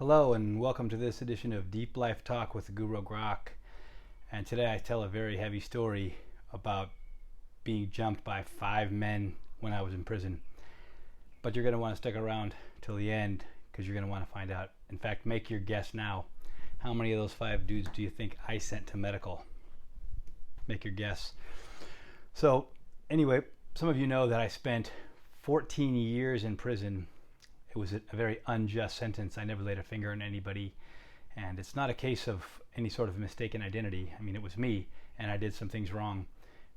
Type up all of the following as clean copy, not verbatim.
Hello and welcome to this edition of Deep Life Talk with Guru Grok. And today I tell a very heavy story about being jumped by 5 men when I was in prison. But you're going to want to stick around till the end because you're going to want to find out. In fact, make your guess now. How many of those 5 dudes do you think I sent to medical? Make your guess. So anyway, some of you know that I spent 14 years in prison. It was a very unjust sentence. I never laid a finger on anybody, and it's not a case of any sort of mistaken identity. I mean, it was me, and I did some things wrong,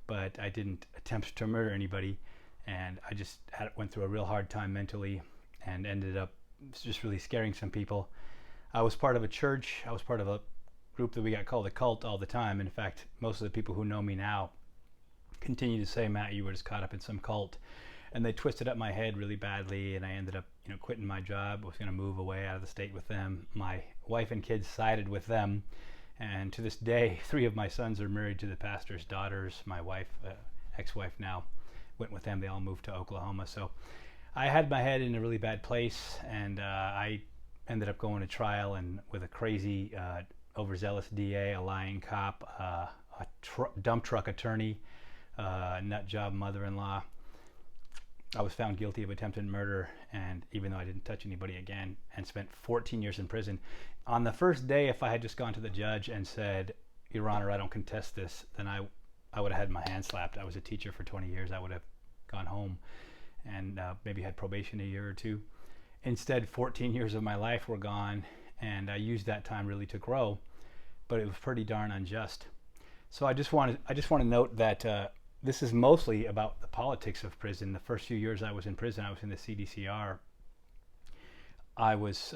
but I didn't attempt to murder anybody, and I just went through a real hard time mentally and ended up just really scaring some people. I was part of a church. I was part of a group that we got called a cult all the time. In fact, most of the people who know me now continue to say, Matt, you were just caught up in some cult. And they twisted up my head really badly, and I ended up, quitting my job. I was going to move away out of the state with them. My wife and kids sided with them, and to this day, 3 of my sons are married to the pastor's daughters. My wife, ex-wife now, went with them. They all moved to Oklahoma. So I had my head in a really bad place, and I ended up going to trial and with a crazy, overzealous DA, a lying cop, a dump truck attorney, nut job mother-in-law. I was found guilty of attempted murder, and even though I didn't touch anybody again, and spent 14 years in prison. On the first day, if I had just gone to the judge and said, Your Honor, I don't contest this, then I would have had my hand slapped. I was a teacher for 20 years. I would have gone home and maybe had probation a year or two. Instead, 14 years of my life were gone, and I used that time really to grow, but it was pretty darn unjust. So I just want to note that this is mostly about the politics of prison. The first few years I was in prison, I was in the CDCR. I was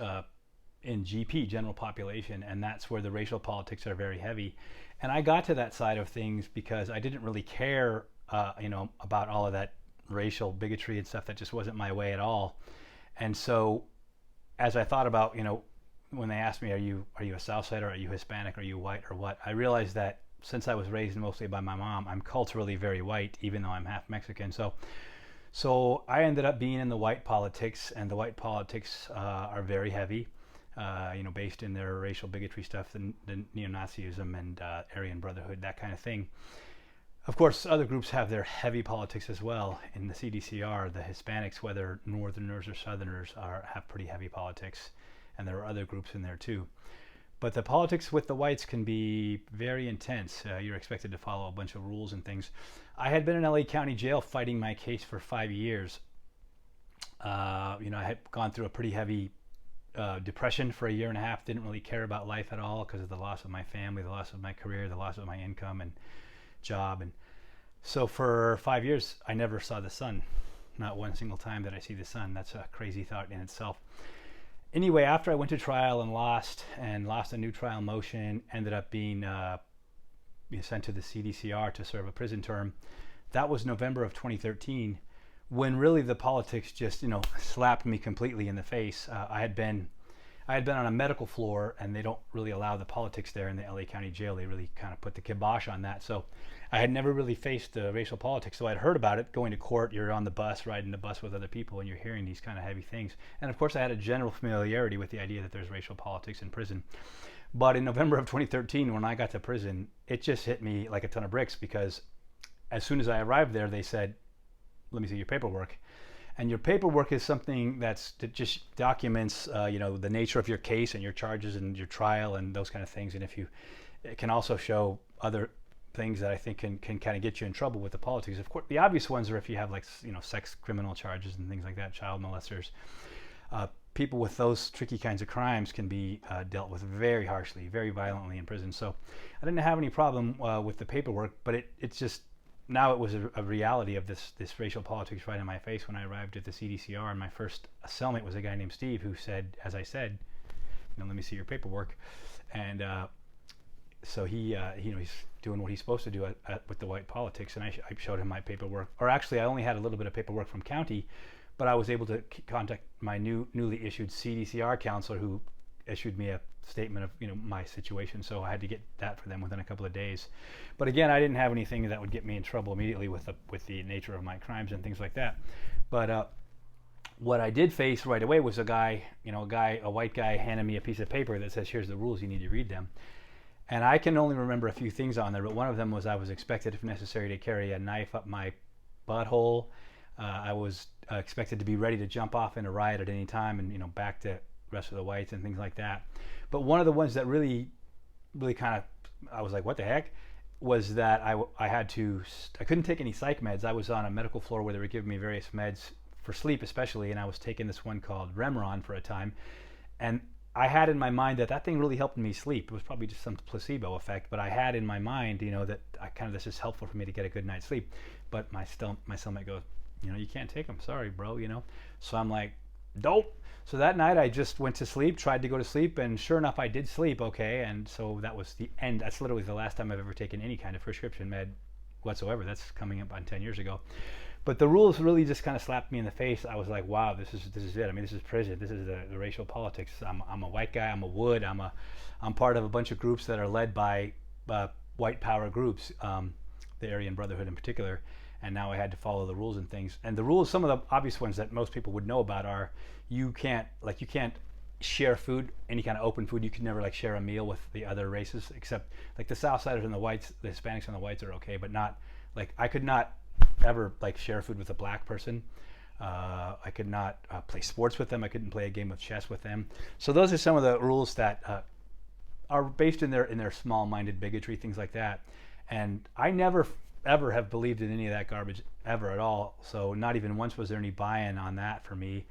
in GP, general population, and that's where the racial politics are very heavy. And I got to that side of things because I didn't really care, about all of that racial bigotry and stuff. That just wasn't my way at all. And so, as I thought about, when they asked me, are you a Southsider, are you Hispanic, are you white, or what? I realized that since I was raised mostly by my mom, I'm culturally very white, even though I'm half Mexican. So I ended up being in the white politics, and the white politics are very heavy, based in their racial bigotry stuff, the neo-Nazism and Aryan Brotherhood, that kind of thing. Of course, other groups have their heavy politics as well. In the CDCR, the Hispanics, whether Northerners or Southerners, have pretty heavy politics, and there are other groups in there too. But the politics with the whites can be very intense. You're expected to follow a bunch of rules and things. I had been in LA County Jail fighting my case for 5 years. I had gone through a pretty heavy depression for a year and a half. Didn't really care about life at all because of the loss of my family, the loss of my career, the loss of my income and job. And so for 5 years, I never saw the sun. Not one single time did I see the sun. That's a crazy thought in itself. Anyway, after I went to trial and lost a new trial motion, ended up being sent to the CDCR to serve a prison term. That was November of 2013, when really the politics just slapped me completely in the face. I had been on a medical floor, and they don't really allow the politics there in the LA County Jail. They really kind of put the kibosh on that. So I had never really faced the racial politics. So I'd heard about it going to court. You're on the bus, riding the bus with other people, and you're hearing these kind of heavy things. And of course, I had a general familiarity with the idea that there's racial politics in prison. But in November of 2013, when I got to prison, it just hit me like a ton of bricks, because as soon as I arrived there, they said, let me see your paperwork. And your paperwork is something that just documents, the nature of your case and your charges and your trial and those kind of things. And it can also show other things that I think can kind of get you in trouble with the politics. Of course, the obvious ones are if you have sex criminal charges and things like that, child molesters. People with those tricky kinds of crimes can be dealt with very harshly, very violently in prison. So I didn't have any problem with the paperwork, but it's just, now it was a reality of this racial politics right in my face when I arrived at the CDCR. And my first cellmate was a guy named Steve, who said, as I said, let me see your paperwork. And so he's doing what he's supposed to do with the white politics. And I showed him my paperwork. Or actually, I only had a little bit of paperwork from county, but I was able to contact my newly issued CDCR counselor, who issued me a statement of my situation. So I had to get that for them within a couple of days. But again, I didn't have anything that would get me in trouble immediately with the nature of my crimes and things like that. But what I did face right away was a white guy handed me a piece of paper that says, here's the rules, you need to read them. And I can only remember a few things on there, but one of them was I was expected, if necessary, to carry a knife up my butthole. I was expected to be ready to jump off in a riot at any time and, back to the rest of the whites and things like that. But one of the ones that really kind of, I was like, what the heck, was that I couldn't take any psych meds. I was on a medical floor where they were giving me various meds for sleep especially, and I was taking this one called Remeron for a time. And I had in my mind that thing really helped me sleep. It was probably just some placebo effect, but I had in my mind, that this is helpful for me to get a good night's sleep. But my cellmate goes, you can't take them. Sorry, bro, So I'm like, dope. So that night I just went to sleep, tried to go to sleep, and sure enough, I did sleep okay. And so that was the end. That's literally the last time I've ever taken any kind of prescription med whatsoever. That's coming up on 10 years ago. But the rules really just kind of slapped me in the face. I was like, wow, this is it. I mean, this is prison. This is the racial politics. I'm a white guy. I'm a wood. I'm part of a bunch of groups that are led by white power groups, the Aryan Brotherhood in particular. And now I had to follow the rules and things. And the rules, some of the obvious ones that most people would know about are you can't share food, any kind of open food. You can never share a meal with the other races, except the Southsiders and the whites, the Hispanics and the whites are okay, but not I could not ever share food with a black person. I could not play sports with them. I couldn't play a game of chess with them. So those are some of the rules that are based in their small-minded bigotry, things like that. And I never ever have believed in any of that garbage ever at all. So not even once was there any buy-in on that for me.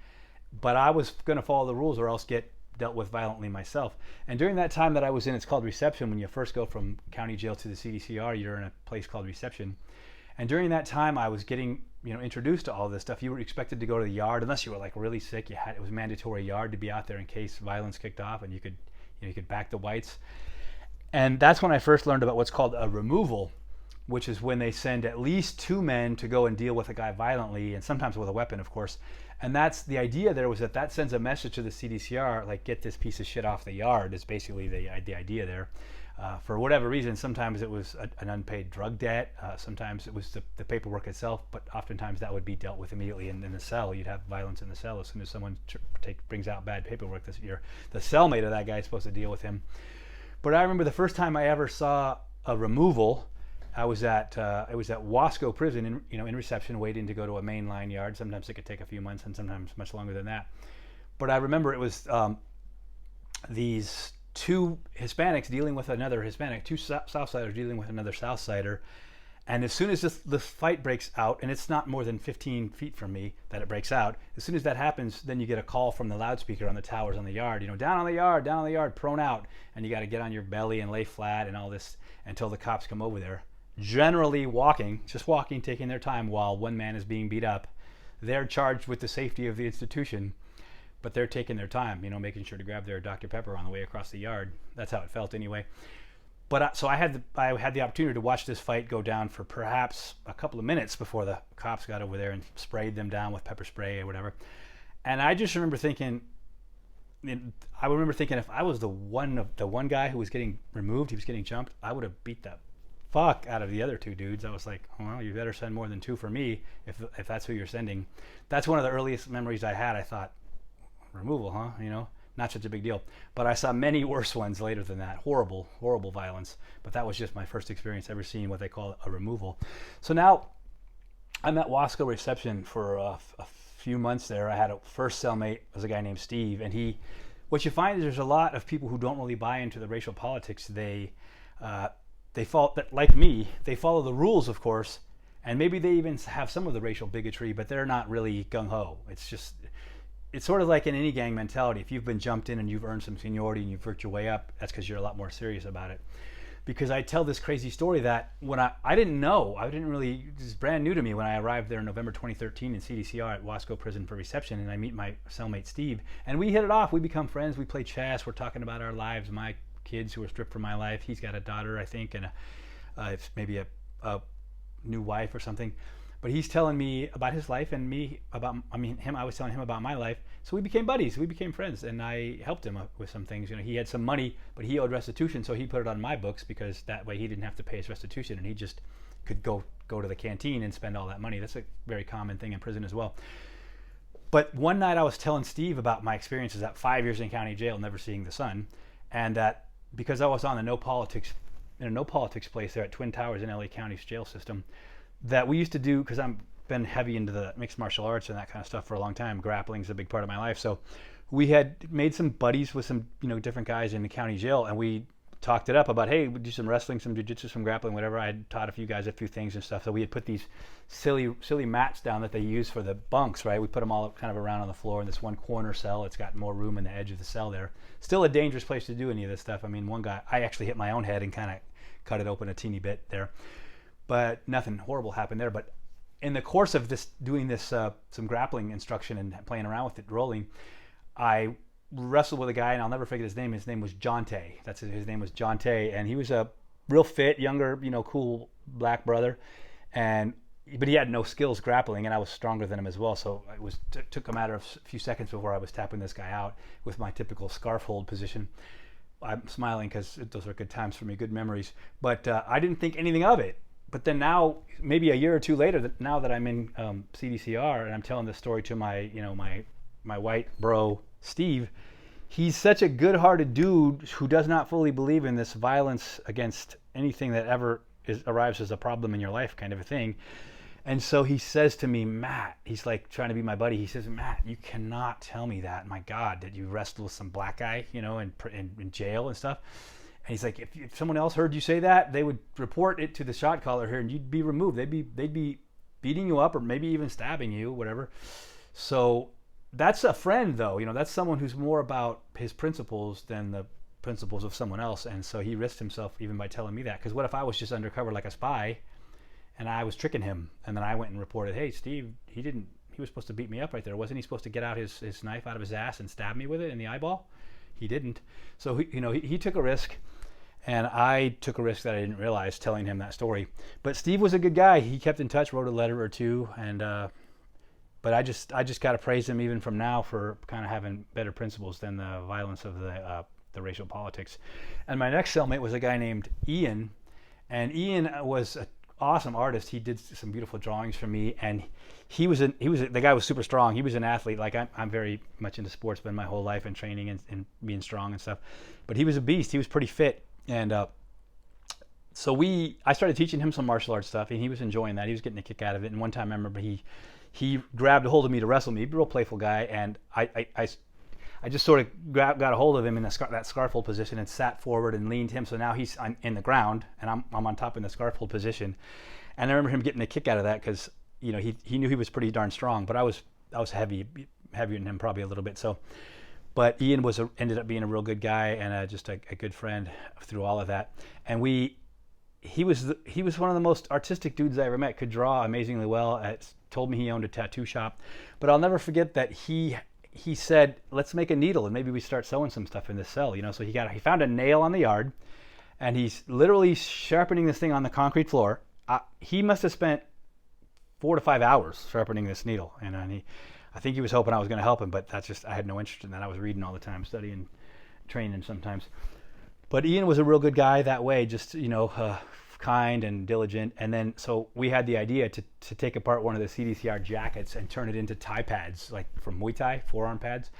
But I was going to follow the rules or else get dealt with violently myself. And during that time that I was in, it's called reception. When you first go from county jail to the CDCR, you're in a place called reception. And during that time, I was getting introduced to all this stuff. You were expected to go to the yard unless you were really sick. It was mandatory yard to be out there in case violence kicked off, and you could back the whites. And that's when I first learned about what's called a removal, which is when they send at least 2 men to go and deal with a guy violently, and sometimes with a weapon, of course. And that's the idea there, was that sends a message to the CDCR, get this piece of shit off the yard, is basically the idea there. For whatever reason, sometimes it was an unpaid drug debt, sometimes it was the paperwork itself, but oftentimes that would be dealt with immediately in the cell. You'd have violence in the cell as soon as someone brings out bad paperwork. The cellmate of that guy is supposed to deal with him. But I remember the first time I ever saw a removal, it was at Wasco prison in reception, waiting to go to a mainline yard. Sometimes it could take a few months and sometimes much longer than that. But I remember it was these 2 Hispanics dealing with another Hispanic, 2 Southsiders dealing with another Southsider. And as soon as this fight breaks out, and it's not more than 15 feet from me that it breaks out, as soon as that happens, then you get a call from the loudspeaker on the towers on the yard, down on the yard, prone out, and you got to get on your belly and lay flat and all this until the cops come over there. Generally just walking, taking their time while one man is being beat up. They're charged with the safety of the institution, but they're taking their time, making sure to grab their Dr. Pepper on the way across the yard. That's how it felt anyway. But so I had the opportunity to watch this fight go down for perhaps a couple of minutes before the cops got over there and sprayed them down with pepper spray or whatever. And I just remember thinking, if I was the one guy who was getting removed, he was getting jumped, I would have beat the fuck out of the other 2 dudes. I was like, well, you better send more than 2 for me if that's who you're sending. That's one of the earliest memories I had. I thought, removal, huh? Not such a big deal. But I saw many worse ones later than that. Horrible, horrible violence. But that was just my first experience ever seeing what they call a removal. So now I'm at Wasco reception for a few months there. I had a first cellmate, was a guy named Steve, and what you find is there's a lot of people who don't really buy into the racial politics. They follow the rules, of course, and maybe they even have some of the racial bigotry, but they're not really gung-ho. It's sort of like in any gang mentality. If you've been jumped in and you've earned some seniority and you've worked your way up, that's because you're a lot more serious about it. Because I tell this crazy story that when I didn't know, this is brand new to me when I arrived there in November 2013 in CDCR at Wasco Prison for reception, and I meet my cellmate Steve, and we hit it off. We become friends. We play chess. We're talking about our lives, my kids who were stripped from my life. He's got a daughter, I think, and maybe a new wife or something. But he's telling me about his life and I was telling him about my life. So we became buddies, we became friends, and I helped him with some things. He had some money, but he owed restitution, so he put it on my books because that way he didn't have to pay his restitution and he just could go to the canteen and spend all that money. That's a very common thing in prison as well. But one night I was telling Steve about my experiences at 5 years in county jail, never seeing the sun, and that because I was on the no politics in a no politics place there at Twin Towers in LA County's jail system, that we used to do, because I'm been heavy into the mixed martial arts and that kind of stuff for a long time. Grappling is a big part of my life. So we had made some buddies with some, different guys in the county jail, and we talked it up about, hey, we do some wrestling, some jiu-jitsu, some grappling, whatever. I had taught a few guys a few things and stuff. So we had put these silly mats down that they use for the bunks, right? We put them all kind of around on the floor in this one corner cell. It's got more room in the edge of the cell there. Still a dangerous place to do any of this stuff. I mean, one guy, I actually hit my own head and kind of cut it open a teeny bit there, but nothing horrible happened there. But in the course of doing this some grappling instruction and playing around with it, rolling, I wrestled with a guy, and I'll never forget his name. His name was Jonte. His name was Jonte, and he was a real fit, younger, cool black brother, but he had no skills grappling, and I was stronger than him as well. So it took a matter of a few seconds before I was tapping this guy out with my typical scarf hold position. I'm smiling because those are good times for me, good memories. But I didn't think anything of it. But then now, maybe a year or two later, now that I'm in CDCR and I'm telling this story to my white bro Steve, he's such a good-hearted dude who does not fully believe in this violence against anything that ever arrives as a problem in your life, kind of a thing. And so he says to me, Matt, he's like trying to be my buddy. He says, Matt, you cannot tell me that. My God, that you wrestled with some black guy, in jail and stuff. And he's like, if someone else heard you say that, they would report it to the shot caller here, and you'd be removed. They'd be beating you up, or maybe even stabbing you, whatever. So that's a friend, though. That's someone who's more about his principles than the principles of someone else. And so he risked himself even by telling me that. Because what if I was just undercover like a spy, and I was tricking him, and then I went and reported, hey, Steve, he was supposed to beat me up right there. Wasn't he supposed to get out his knife out of his ass and stab me with it in the eyeball? He didn't. So he took a risk. And I took a risk that I didn't realize, telling him that story. But Steve was a good guy. He kept in touch, wrote a letter or two, and but I just got to praise him even from now for kind of having better principles than the violence of the racial politics. And my next cellmate was a guy named Ian, and Ian was an awesome artist. He did some beautiful drawings for me, and the guy was super strong. He was an athlete. Like I'm very much into sports, been my whole life, and training and being strong and stuff. But he was a beast. He was pretty fit. And so I started teaching him some martial arts stuff, and he was enjoying that. He was getting a kick out of it. And one time I remember he grabbed a hold of me to wrestle me. He's a real playful guy, and I just sort of got a hold of him in that scarf hold position and sat forward and leaned him. So now he's in the ground, and I'm on top in the scarf hold position. And I remember him getting a kick out of that because he knew he was pretty darn strong, but I was heavier than him probably a little bit. So. But Ian ended up being a real good guy and just a good friend through all of that. And he was one of the most artistic dudes I ever met. Could draw amazingly well. Told me he owned a tattoo shop. But I'll never forget that he said, let's make a needle and maybe we start sewing some stuff in this cell. So he found a nail on the yard, and he's literally sharpening this thing on the concrete floor. He must have spent 4 to 5 hours sharpening this needle, and I think he was hoping I was going to help him, but I had no interest in that. I was reading all the time, studying, training sometimes. But Ian was a real good guy that way, just, kind and diligent. And then, so we had the idea to take apart one of the CDCR jackets and turn it into Thai pads, like from Muay Thai, forearm pads.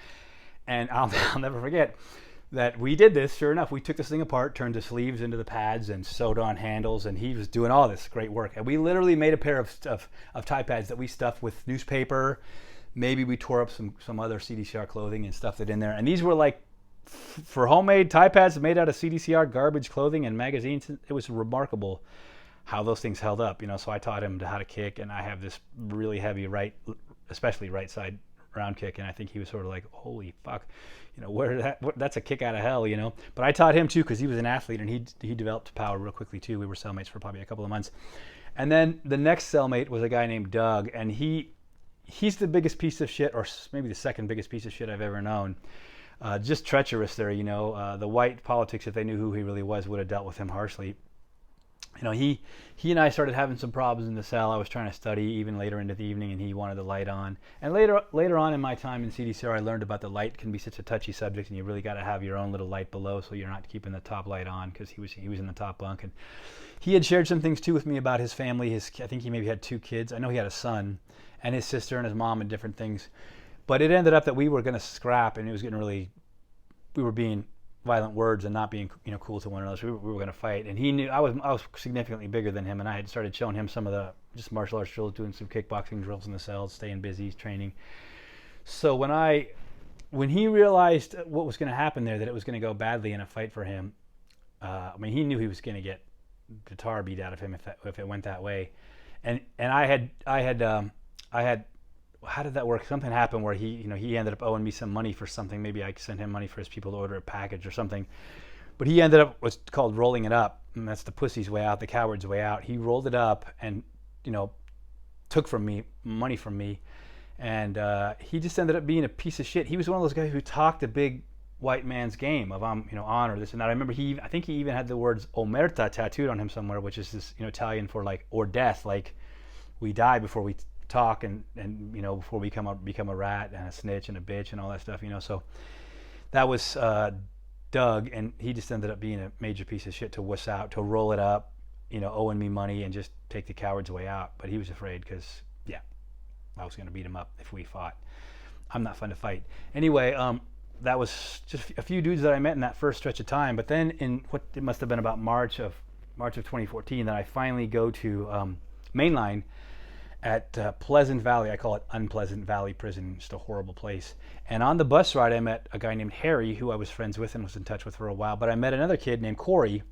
And I'll never forget that we did this. Sure enough, we took this thing apart, turned the sleeves into the pads and sewed on handles, and he was doing all this great work. And we literally made a pair of Thai pads that we stuffed with newspaper. Maybe we tore up some other CDCR clothing and stuffed it in there. And these were like for homemade Thai pads made out of CDCR garbage clothing and magazines. It was remarkable how those things held up. So I taught him how to kick, and I have this really heavy especially right side round kick. And I think he was sort of like, holy fuck, that's a kick out of hell, But I taught him too, because he was an athlete, and he developed power real quickly too. We were cellmates for probably a couple of months. And then the next cellmate was a guy named Doug, and he's the biggest piece of shit, or maybe the second biggest piece of shit I've ever known. Just treacherous there, the white politics, if they knew who he really was, would have dealt with him harshly. He and I started having some problems in the cell. I was trying to study even later into the evening, and he wanted the light on. And later on in my time in CDCR, I learned about the light can be such a touchy subject, and you really got to have your own little light below, so you're not keeping the top light on, because he was in the top bunk. And he had shared some things too with me about his family. I think he maybe had 2 kids. I know he had a son and his sister and his mom and different things. But it ended up that we were going to scrap, and it was getting really, we were being violent words and not being, cool to one another. So we were going to fight, and he knew I was significantly bigger than him, and I had started showing him some of the just martial arts drills, doing some kickboxing drills in the cells, staying busy, training. So when he realized what was going to happen there, that it was going to go badly in a fight for him, he knew he was going to get the tar beat out of him if it went that way, and I had. How did that work? Something happened where he ended up owing me some money for something. Maybe I sent him money for his people to order a package or something. But he ended up, what's called rolling it up, and that's the pussy's way out, the coward's way out. He rolled it up and, took money from me, and he just ended up being a piece of shit. He was one of those guys who talked a big white man's game of honor, this and that. I remember I think he even had the words omerta tattooed on him somewhere, which is this Italian for like or death, like we die before we talk and before we become a rat and a snitch and a bitch and all that stuff, so that was Doug, and he just ended up being a major piece of shit to wuss out, to roll it up, owing me money and just take the coward's way out. But he was afraid because I was going to beat him up if we fought. I'm not fun to fight anyway. That was just a few dudes that I met in that first stretch of time. But then in what it must have been about March of 2014 that I finally go to Mainline at Pleasant Valley. I call it Unpleasant Valley Prison. Just a horrible place. And on the bus ride, I met a guy named Harry, who I was friends with and was in touch with for a while. But I met another kid named Corey.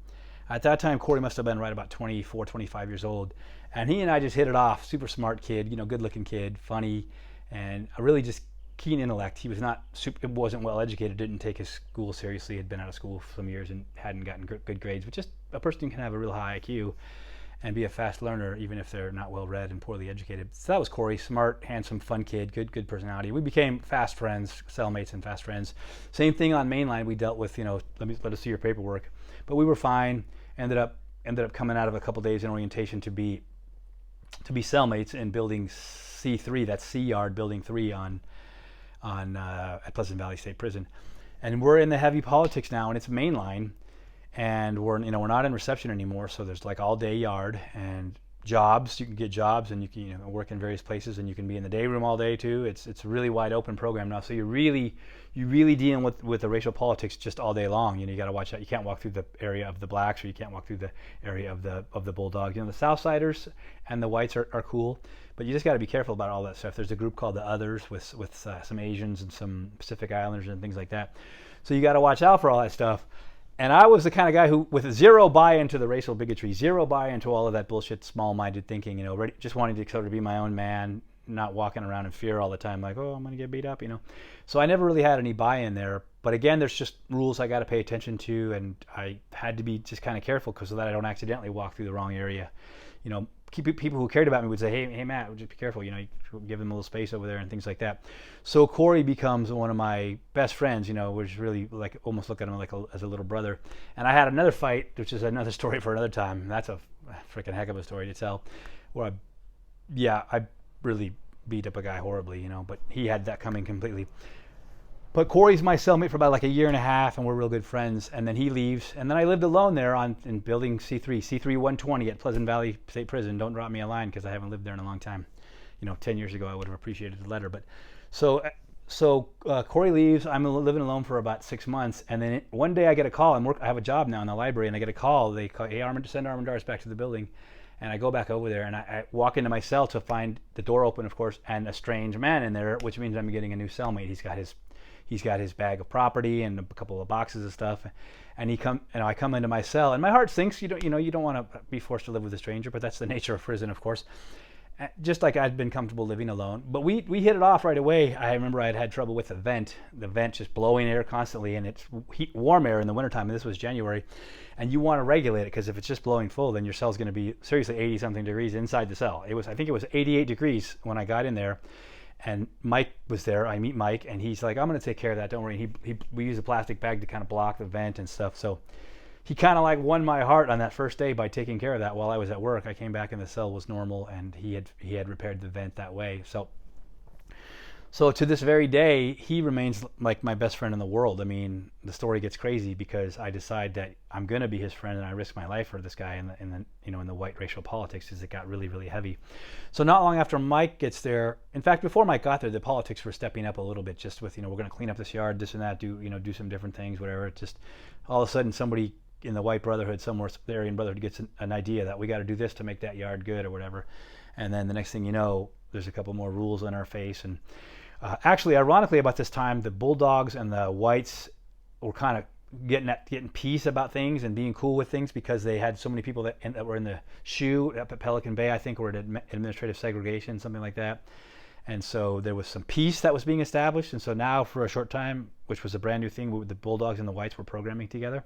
At that time, Corey must have been right about 24, 25 years old. And he and I just hit it off. Super smart kid, good-looking kid, funny, and a really just keen intellect. He was wasn't well educated, didn't take his school seriously, had been out of school for some years and hadn't gotten good grades. But just a person can have a real high IQ and be a fast learner, even if they're not well read and poorly educated. So that was Corey, smart, handsome, fun kid, good personality. We became fast friends, cellmates and fast friends. Same thing on Mainline. We dealt with, let us see your paperwork. But we were fine. Ended up coming out of a couple days in orientation to be cellmates in building C3. That's C Yard, building 3 at Pleasant Valley State Prison. And we're in the heavy politics now, and it's Mainline. And we're not in reception anymore, so there's like all day yard and jobs. You can get jobs, and you can work in various places, and you can be in the day room all day too. It's a really wide open program now, so you're really dealing with the racial politics just all day long. You got to watch out. You can't walk through the area of the blacks, or you can't walk through the area of the bulldogs. The Southsiders and the whites are cool, but you just got to be careful about all that stuff. There's a group called the Others with some Asians and some Pacific Islanders and things like that. So you got to watch out for all that stuff. And I was the kind of guy who, with zero buy-in to the racial bigotry, zero buy-in to all of that bullshit, small-minded thinking, just wanting to sort of be my own man, not walking around in fear all the time, like, oh, I'm going to get beat up, So I never really had any buy-in there. But again, there's just rules I got to pay attention to, and I had to be just kind of careful so that I don't accidentally walk through the wrong area. People who cared about me would say, hey Matt, just be careful, you give them a little space over there and things like that. So Corey becomes one of my best friends, which really like almost look at him as a little brother. And I had another fight, which is another story for another time. That's a freaking heck of a story to tell, where I really beat up a guy horribly, but he had that coming completely. But Corey's my cellmate for about like a year and a half, and we're real good friends. And then he leaves, and then I lived alone there in building C3 120 at Pleasant Valley State Prison. Don't drop me a line because I haven't lived there in a long time. 10 years ago I would have appreciated the letter. But so Corey leaves. I'm living alone for about 6 months, and then one day I get a call. I have a job now in the library, and I get a call. They call, hey, send Armendariz back to the building. And I go back over there, and I walk into my cell to find the door open, of course, and a strange man in there, which means I'm getting a new cellmate. He's got his bag of property and a couple of boxes of stuff, and I come into my cell, and my heart sinks. You don't want to be forced to live with a stranger, but that's the nature of prison, of course. Just like I'd been comfortable living alone, but we hit it off right away. I remember I had trouble with the vent just blowing air constantly, and it's warm air in the wintertime, and this was January, and you want to regulate it, because if it's just blowing full, then your cell's going to be seriously 80 something degrees inside the cell. I think it was 88 degrees when I got in there. And Mike was there. I meet Mike, and he's like, I'm going to take care of that. Don't worry. We use a plastic bag to kind of block the vent and stuff. So he kind of like won my heart on that first day by taking care of that while I was at work. I came back and the cell was normal, and he had repaired the vent that way. So to this very day, he remains like my best friend in the world. I mean, the story gets crazy because I decide that I'm going to be his friend, and I risk my life for this guy in the white racial politics as it got really, really heavy. So not long after Mike gets there, in fact, before Mike got there, the politics were stepping up a little bit, just with, we're going to clean up this yard, this and that, do some different things, whatever. It just all of a sudden somebody in the white brotherhood, somewhere, the Aryan brotherhood, gets an idea that we got to do this to make that yard good or whatever. And then the next thing you know, there's a couple more rules on our face. And actually, ironically, about this time, the Bulldogs and the Whites were kind of getting peace about things and being cool with things, because they had so many people that were in the SHU up at Pelican Bay, I think, or at administrative segregation, something like that. And so there was some peace that was being established. And so now, for a short time, which was a brand new thing, the Bulldogs and the Whites were programming together.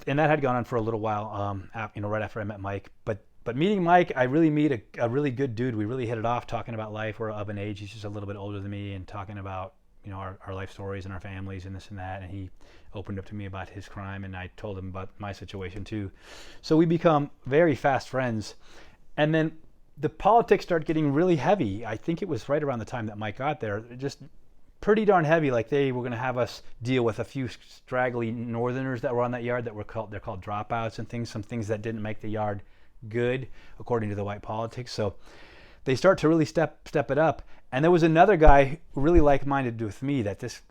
And that had gone on for a little while, right after I met Mike. But meeting Mike, I really meet a really good dude. We really hit it off, talking about life. We're of an age. He's just a little bit older than me, and talking about our life stories and our families and this and that. And he opened up to me about his crime, and I told him about my situation too. So we become very fast friends. And then the politics start getting really heavy. I think it was right around the time that Mike got there. Just pretty darn heavy. Like, they were going to have us deal with a few straggly Northerners that were on that yard they're called dropouts and things, some things that didn't make the yard good according to the white politics. So they start to really step it up. And there was another guy really like-minded with me, that this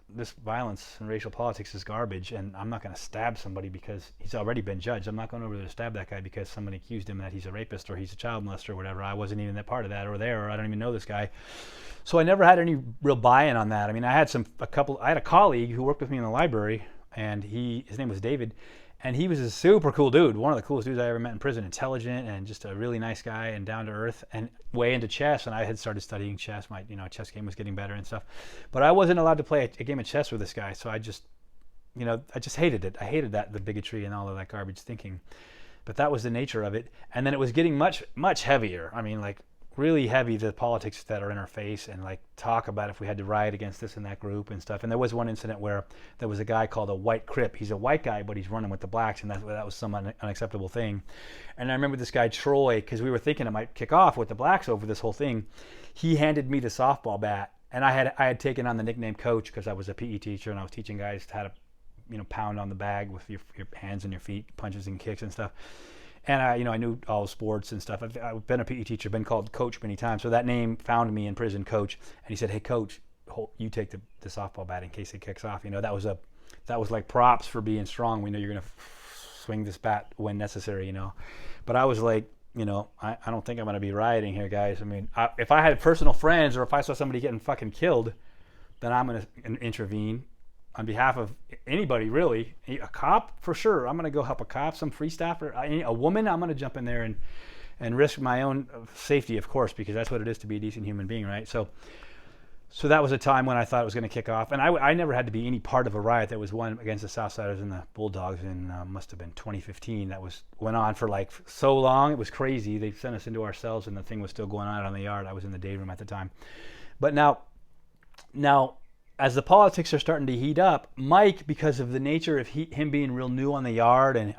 violence and racial politics is garbage, and I'm not going to stab somebody because he's already been judged. I'm not going over there to stab that guy because somebody accused him that he's a rapist or he's a child molester or whatever. I wasn't even that part of that or there, or I don't even know this guy. So I never had any real buy-in on that. I mean, I had a colleague who worked with me in the library, and his name was David, and he was a super cool dude, one of the coolest dudes I ever met in prison, intelligent and just a really nice guy and down to earth, and way into chess. And I had started studying chess. My chess game was getting better and stuff. But I wasn't allowed to play a game of chess with this guy, so I just hated it. I hated the bigotry and all of that garbage thinking. But that was the nature of it. And then it was getting much, much heavier. I mean, like, really heavy, the politics that are in our face, and like talk about if we had to riot against this and that group and stuff. And there was one incident where there was a guy called a white Crip. He's a white guy, but he's running with the blacks, and that was some unacceptable thing. And I remember this guy Troy, because we were thinking it might kick off with the blacks over this whole thing. He handed me the softball bat, and I had taken on the nickname Coach because I was a PE teacher, and I was teaching guys how to pound on the bag with your hands and your feet, punches and kicks and stuff. And I knew all sports and stuff. I've been a PE teacher, been called Coach many times. So that name found me in prison, Coach. And he said, "Hey, Coach, you take the softball bat in case it kicks off." That was like props for being strong. We know you're going to swing this bat when necessary, But I was like, I don't think I'm going to be rioting here, guys. I mean, if I had personal friends, or if I saw somebody getting fucking killed, then I'm going to intervene on behalf of anybody, really. A cop, for sure. I'm going to go help a cop, some free staffer, a woman. I'm going to jump in there and risk my own safety, of course, because that's what it is to be a decent human being, right? So that was a time when I thought it was going to kick off. And I never had to be any part of a riot. That was one against the Southsiders and the Bulldogs in must have been 2015. Went on for like so long. It was crazy. They sent us into our cells, and the thing was still going on the yard. I was in the day room at the time. But now, as the politics are starting to heat up, Mike, because of the nature of him being real new on the yard, and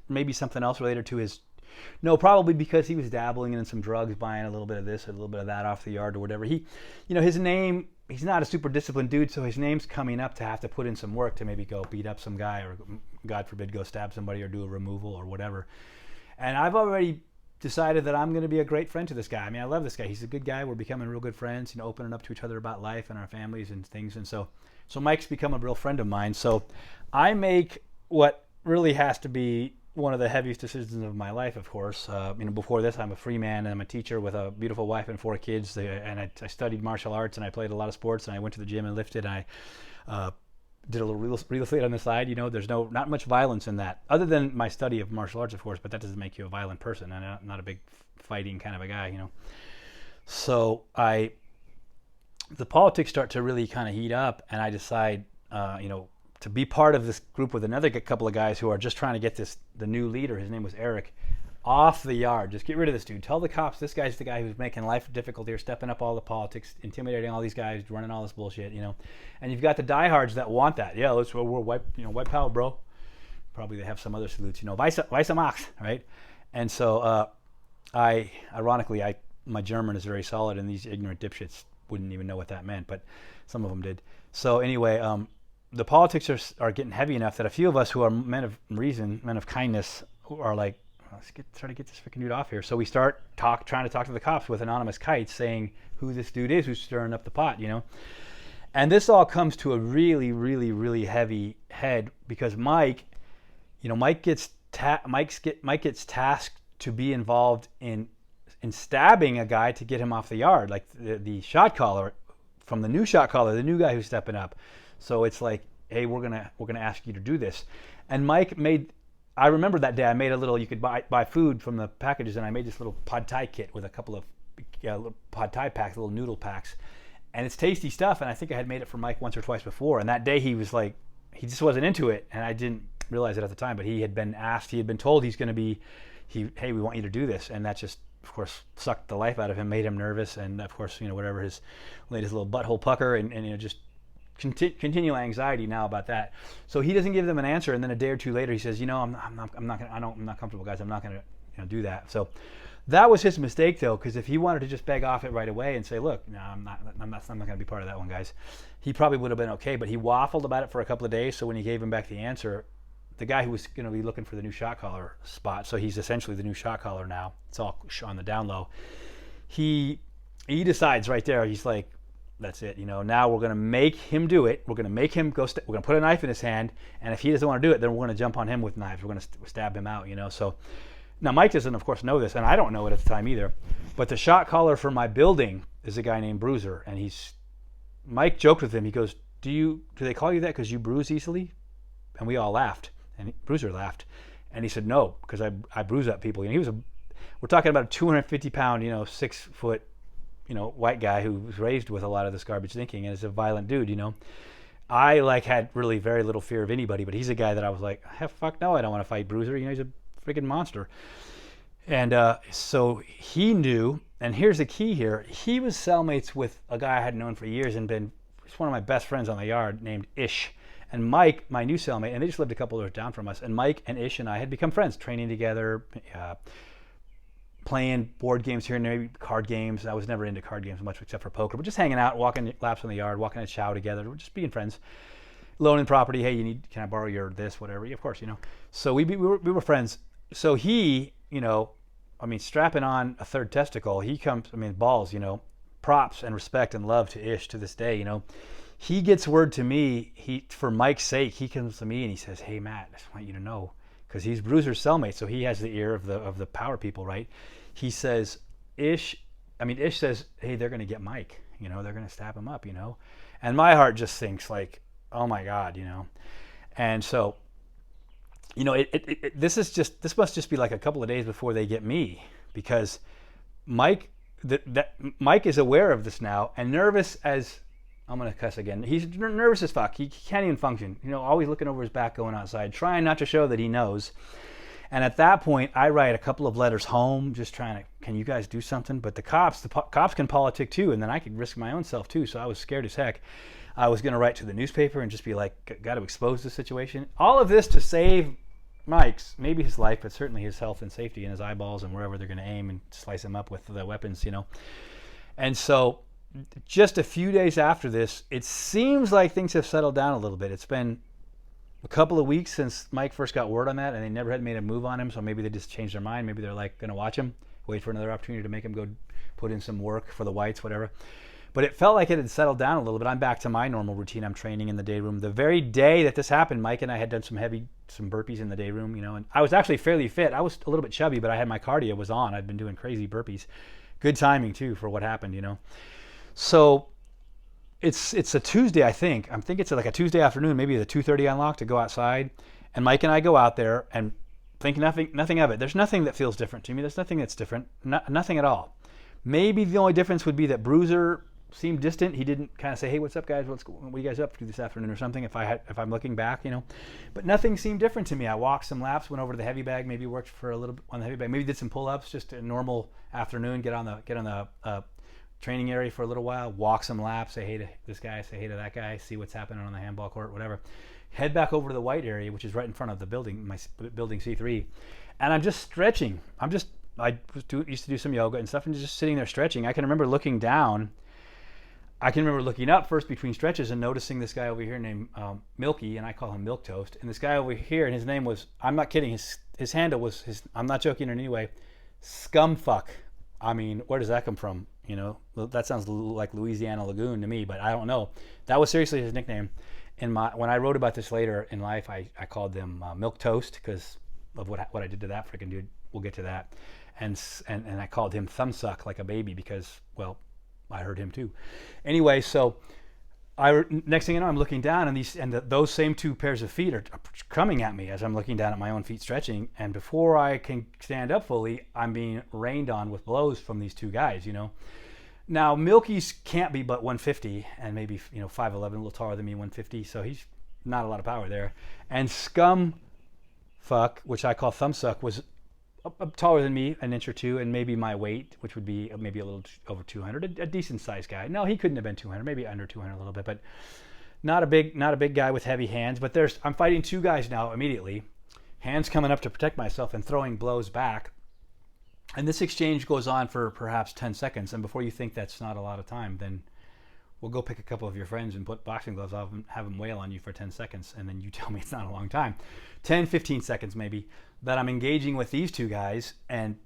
maybe something else related to probably because he was dabbling in some drugs, buying a little bit of this, a little bit of that off the yard or whatever. His name, he's not a super disciplined dude, so his name's coming up to have to put in some work to maybe go beat up some guy, or God forbid, go stab somebody or do a removal or whatever. And I've already decided that I'm going to be a great friend to this guy. I mean, I love this guy. He's a good guy. We're becoming real good friends, opening up to each other about life and our families and things. And so Mike's become a real friend of mine. So I make what really has to be one of the heaviest decisions of my life, of course. Before this, I'm a free man, and I'm a teacher with a beautiful wife and 4 kids. And I studied martial arts, and I played a lot of sports, and I went to the gym and lifted. And I did a little real estate on the side. There's not much violence in that, other than my study of martial arts, of course, but that doesn't make you a violent person. And I'm not a big fighting kind of a guy, So the politics start to really kind of heat up, and I decide, to be part of this group with another couple of guys who are just trying to get the new leader, his name was Eric, off the yard. Just get rid of this dude. Tell the cops this guy's the guy who's making life difficult here, stepping up all the politics, intimidating all these guys, running all this bullshit, And you've got the diehards that want that. Yeah, we're white power, bro. Probably they have some other salutes, Weiße Macht, right? And so my German is very solid, and these ignorant dipshits wouldn't even know what that meant, but some of them did. So anyway, the politics are getting heavy enough that a few of us who are men of reason, men of kindness, are like, let's try to get this freaking dude off here. So we start trying to talk to the cops with anonymous kites saying who this dude is who's stirring up the pot, you know. And this all comes to a really, really, really heavy head because Mike gets tasked to be involved in stabbing a guy to get him off the yard, like the shot caller from the new shot caller, the new guy who's stepping up. So it's like, hey, we're gonna ask you to do this. And Mike made, I remember that day I made a little, you could buy food from the packages, and I made this little pad thai kit with a couple of pad thai packs, little noodle packs, and it's tasty stuff. And I think I had made it for Mike once or twice before. And that day he was like, he just wasn't into it, and I didn't realize it at the time. But he had been asked, he had been told he's going to be, hey, we want you to do this, and that just, of course, sucked the life out of him, made him nervous, and of course, whatever his latest little butthole pucker, and just continual anxiety now about that. So he doesn't give them an answer, and then a day or two later he says, I'm not comfortable, guys. I'm not gonna do that. So that was his mistake, though, because if he wanted to just beg off it right away and say, look, no, I'm not gonna be part of that one, guys, he probably would have been okay. But he waffled about it for a couple of days. So when he gave him back the answer, the guy who was going to be looking for the new shot caller spot, so he's essentially the new shot caller now, it's all on the down low, he decides right there, he's like, that's it, now we're going to make him do it. We're going to make him go, we're going to put a knife in his hand, and if he doesn't want to do it, then we're going to jump on him with knives. We're going to stab him out, So now Mike doesn't, of course, know this, and I don't know it at the time either, but the shot caller for my building is a guy named Bruiser, and Mike joked with him. He goes, do they call you that because you bruise easily? And we all laughed. And Bruiser laughed, and he said, no, because I bruise up people. We're talking about a 250 pound, 6 foot, white guy who was raised with a lot of this garbage thinking and is a violent dude. I had really very little fear of anybody, but he's a guy that I was like, fuck no, I don't want to fight Bruiser. He's a freaking monster. And so he knew, and here's the key here. He was cellmates with a guy I had known for years and been one of my best friends on the yard named Ish. And Mike, my new cellmate, and they just lived a couple doors down from us, and Mike and Ish and I had become friends, training together, playing board games here and there, maybe card games. I was never into card games much except for poker, but just hanging out, walking laps in the yard, walking a chow together, just being friends. Loaning property, hey, can I borrow your this, whatever, of course, So we were friends. So he, strapping on a third testicle, he comes, balls, props and respect and love to Ish to this day, He gets word to me, for Mike's sake, he comes to me and he says, hey, Matt, I just want you to know, because he's Bruiser's cellmate, so he has the ear of the power people, right? He says, Ish says, hey, they're going to get Mike, they're going to stab him up, And my heart just thinks like, oh my God, And so, this must just be like a couple of days before they get me, because Mike is aware of this now and nervous as, I'm going to cuss again. He's nervous as fuck. He can't even function. Always looking over his back going outside, trying not to show that he knows. And at that point, I write a couple of letters home, just trying to, can you guys do something? But the cops can politic too, and then I could risk my own self too, so I was scared as heck. I was going to write to the newspaper and just be like, got to expose the situation. All of this to save Mike's, maybe his life, but certainly his health and safety and his eyeballs and wherever they're going to aim and slice him up with the weapons, And so just a few days after this, it seems like things have settled down a little bit. It's been a couple of weeks since Mike first got word on that, and they never had made a move on him, so maybe they just changed their mind. Maybe they're like going to watch him, wait for another opportunity to make him go put in some work for the whites, whatever. But it felt like it had settled down a little bit. I'm back to my normal routine. I'm training in the day room. The very day that this happened, Mike and I had done some burpees in the day room, and I was actually fairly fit. I was a little bit chubby, but I had my cardio was on. I'd been doing crazy burpees. Good timing too for what happened, So it's a Tuesday, I think. I think it's like a Tuesday afternoon, maybe the 2:30 unlock to go outside. And Mike and I go out there and think nothing of it. There's nothing that feels different to me. There's nothing that's different. Nothing at all. Maybe the only difference would be that Bruiser seemed distant. He didn't kind of say, hey, what's up, guys? What are you guys up to this afternoon or something, if I'm looking back, But nothing seemed different to me. I walked some laps, went over to the heavy bag, maybe worked for a little bit on the heavy bag, maybe did some pull-ups, just a normal afternoon, get on the training area for a little while, walk some laps, say hey to this guy, say hey to that guy, see what's happening on the handball court, whatever. Head back over to the white area, which is right in front of the building, my building C3, and I'm just stretching. I used to do some yoga and stuff, and just sitting there stretching. I can remember looking down. I can remember looking up first between stretches and noticing this guy over here named Milky, and I call him Milk Toast. And this guy over here, and his name was, I'm not kidding, his handle was, I'm not joking in any way, Scumfuck. I mean, where does that come from? You know, that sounds like Louisiana Lagoon to me, but I don't know. That was seriously his nickname. When I wrote about this later in life, I called them Milk Toast because of what I did to that freaking dude. We'll get to that. And I called him Thumbsuck like a baby because, well, I heard him too. Anyway, so next thing you know, I'm looking down, and those same two pairs of feet are coming at me as I'm looking down at my own feet stretching. And before I can stand up fully, I'm being rained on with blows from these two guys, you know. Now, Milky's can't be but 150, and maybe, you know, 5'11", a little taller than me, 150, so he's not a lot of power there. And Scumfuck, which I call Thumbsuck, was taller than me, an inch or two, and maybe my weight, which would be maybe a little over 200, a decent sized guy. No, he couldn't have been 200, maybe under 200 a little bit, but not a big guy with heavy hands. But I'm fighting two guys now immediately, hands coming up to protect myself and throwing blows back. And this exchange goes on for perhaps 10 seconds. And before you think that's not a lot of time, then we'll go pick a couple of your friends and put boxing gloves off and have them wail on you for 10 seconds. And then you tell me it's not a long time. 10, 15 seconds maybe that I'm engaging with these two guys. And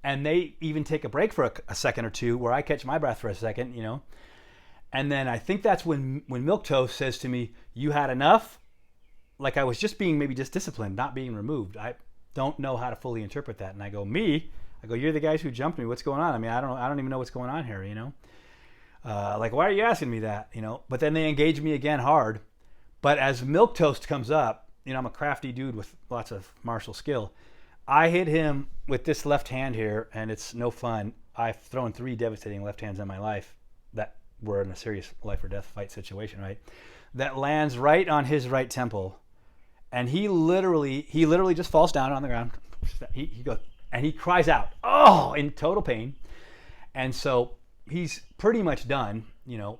they even take a break for a second or two where I catch my breath for a second, you know. And then I think that's when Milk Toast says to me, "You had enough?" Like I was just being maybe just disciplined, not being removed. I don't know how to fully interpret that. And I go, "Me?" I go, "You're the guys who jumped me. What's going on? I mean, I don't even know what's going on here, you know. Like, why are you asking me that, you know?" But then they engage me again hard. But as Milk Toast comes up, you know, I'm a crafty dude with lots of martial skill. I hit him with this left hand here, and it's no fun. I've thrown 3 devastating left hands in my life that were in a serious life or death fight situation, right? That lands right on his right temple, and he literally just falls down on the ground. He goes, and he cries out, "Oh!" in total pain. And so he's pretty much done, you know.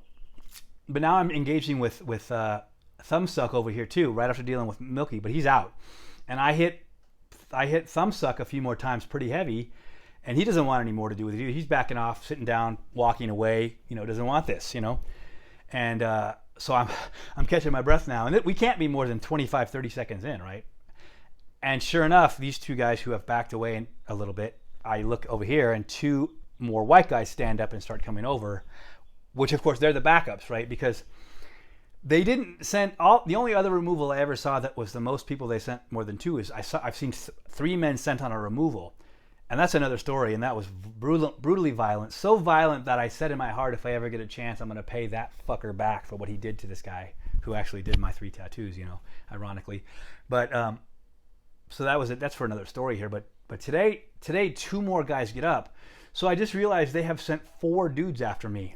But now I'm engaging with Thumbsuck over here too, right after dealing with Milky, but he's out. And I hit Thumbsuck a few more times pretty heavy, and he doesn't want any more to do with it. He's backing off, sitting down, walking away, you know, doesn't want this, you know. And so I'm catching my breath now, and we can't be more than 25, 30 seconds in, right? And sure enough, these two guys who have backed away a little bit, I look over here, and 2 more white guys stand up and start coming over, which of course they're the backups, right? Because they didn't send the only other removal I ever saw that was the most people they sent, more than 2, is I've seen 3 men sent on a removal, and that's another story. And that was brutally violent, so violent that I said in my heart, if I ever get a chance, I'm going to pay that fucker back for what he did to this guy who actually did my 3 tattoos, you know, ironically. But so that was it. That's for another story here. But today 2 more guys get up, so I just realized they have sent 4 dudes after me.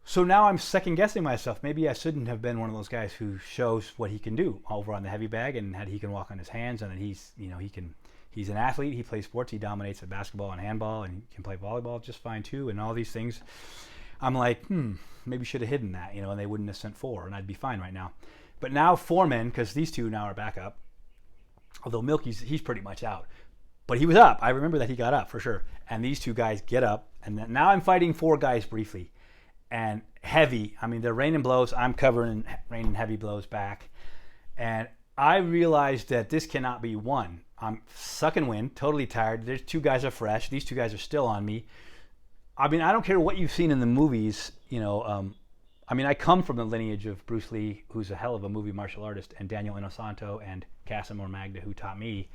So now I'm second guessing myself. Maybe I shouldn't have been one of those guys who shows what he can do over on the heavy bag, and he can walk on his hands, and then he's an athlete. He plays sports. He dominates at basketball and handball, and he can play volleyball just fine too, and all these things. I'm like, maybe should have hidden that, you know, and they wouldn't have sent 4, and I'd be fine right now. But now 4 men, because these 2 now are back up. Although he's pretty much out, but he was up. I remember that he got up for sure. And these 2 guys get up, and then now I'm fighting 4 guys briefly. And heavy, I mean, they're raining blows. I'm covering raining heavy blows back. And I realized that this cannot be won. I'm sucking wind, totally tired. There's 2 guys are fresh. These 2 guys are still on me. I mean, I don't care what you've seen in the movies, you know. I mean, I come from the lineage of Bruce Lee, who's a hell of a movie martial artist, and Daniel Inosanto and Casimir Magda, who taught me.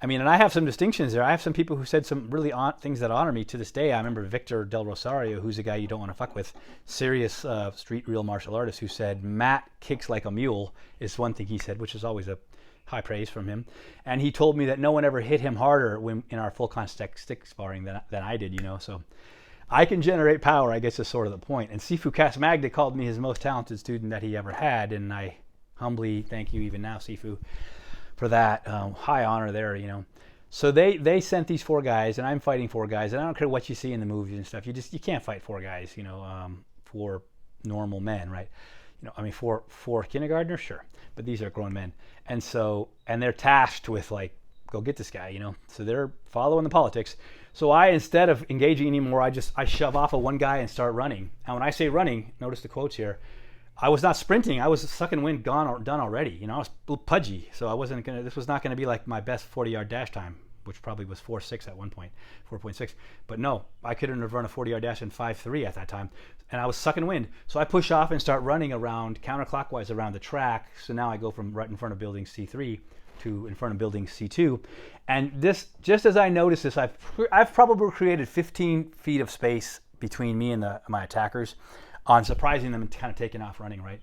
I mean, and I have some distinctions there. I have some people who said some really things that honor me to this day. I remember Victor Del Rosario, who's a guy you don't want to fuck with, serious street real martial artist, who said, "Matt kicks like a mule," is one thing he said, which is always a high praise from him. And he told me that no one ever hit him harder in our full contact stick sparring than I did, you know. So I can generate power, I guess, is sort of the point. And Sifu Kasmagda called me his most talented student that he ever had, and I humbly thank you even now, Sifu, for that. High honor there, you know. So they sent these 4 guys, and I'm fighting 4 guys, and I don't care what you see in the movies and stuff. You can't fight 4 guys, you know, 4 normal men, right? You know, I mean, 4 kindergartners, sure, but these are grown men, and they're tasked with like go get this guy, you know. So they're following the politics. So I, instead of engaging anymore, I shove off of one guy and start running. And when I say running, notice the quotes here, I was not sprinting. I was sucking wind, gone or done already. You know, I was pudgy. So I wasn't going to, this was not going to be like my best 40-yard dash time, which probably was 4.6 at one point, 4.6. But no, I couldn't have run a 40-yard dash in 5.3 at that time. And I was sucking wind. So I push off and start running around, counterclockwise around the track. So now I go from right in front of building C3 to in front of building C2. And this, just as I noticed this, I've probably created 15 feet of space between me and my attackers on surprising them and kind of taking off running, right?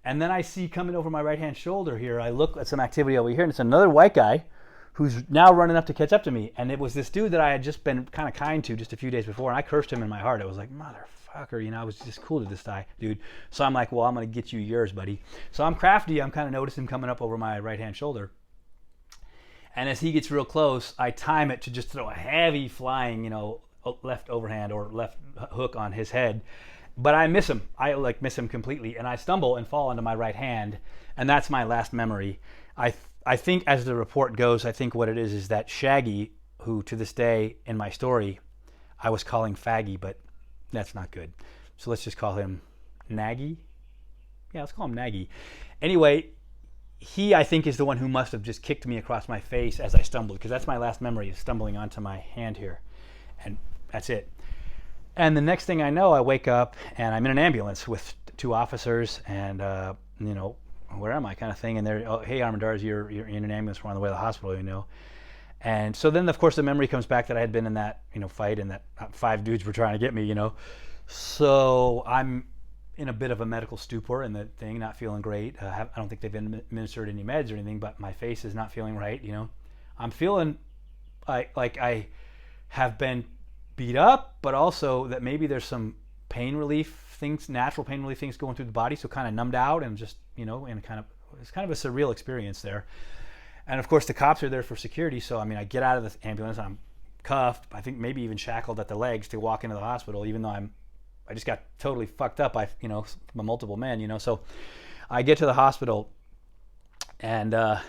And then I see coming over my right-hand shoulder here, I look at some activity over here, and it's another white guy who's now running up to catch up to me. And it was this dude that I had just been kind of kind to just a few days before, and I cursed him in my heart. I was like, motherfucker, you know, I was just cool to this guy, dude. So I'm like, well, I'm going to get you yours, buddy. So I'm crafty. I'm kind of noticing him coming up over my right-hand shoulder. And as he gets real close, I time it to just throw a heavy flying, you know, left overhand or left hook on his head. But I miss him. I miss him completely. And I stumble and fall onto my right hand. And that's my last memory. I think as the report goes, I think what it is that Shaggy, who to this day in my story, I was calling Faggy, but that's not good. So let's just call him Naggy. Yeah, let's call him Naggy. Anyway, he, I think, is the one who must have just kicked me across my face as I stumbled, because that's my last memory of stumbling onto my hand here. And that's it. And the next thing I know, I wake up and I'm in an ambulance with two officers and, you know, where am I kind of thing. And they're, oh, hey, Armendariz, you're in an ambulance. We're on the way to the hospital, you know. And so then, of course, the memory comes back that I had been in that, you know, fight and that 5 dudes were trying to get me, you know. So I'm in a bit of a medical stupor in the thing, not feeling great. I don't think they've administered any meds or anything, but my face is not feeling right, you know. I'm feeling like I have been beat up, but also that maybe there's some pain relief things, natural pain relief things going through the body, so kind of numbed out and just, you know, and it's kind of a surreal experience there. And of course the cops are there for security, so I mean, I get out of the ambulance, I'm cuffed, I think maybe even shackled at the legs to walk into the hospital, even though I just got totally fucked up by, you know, multiple men, you know. So I get to the hospital and I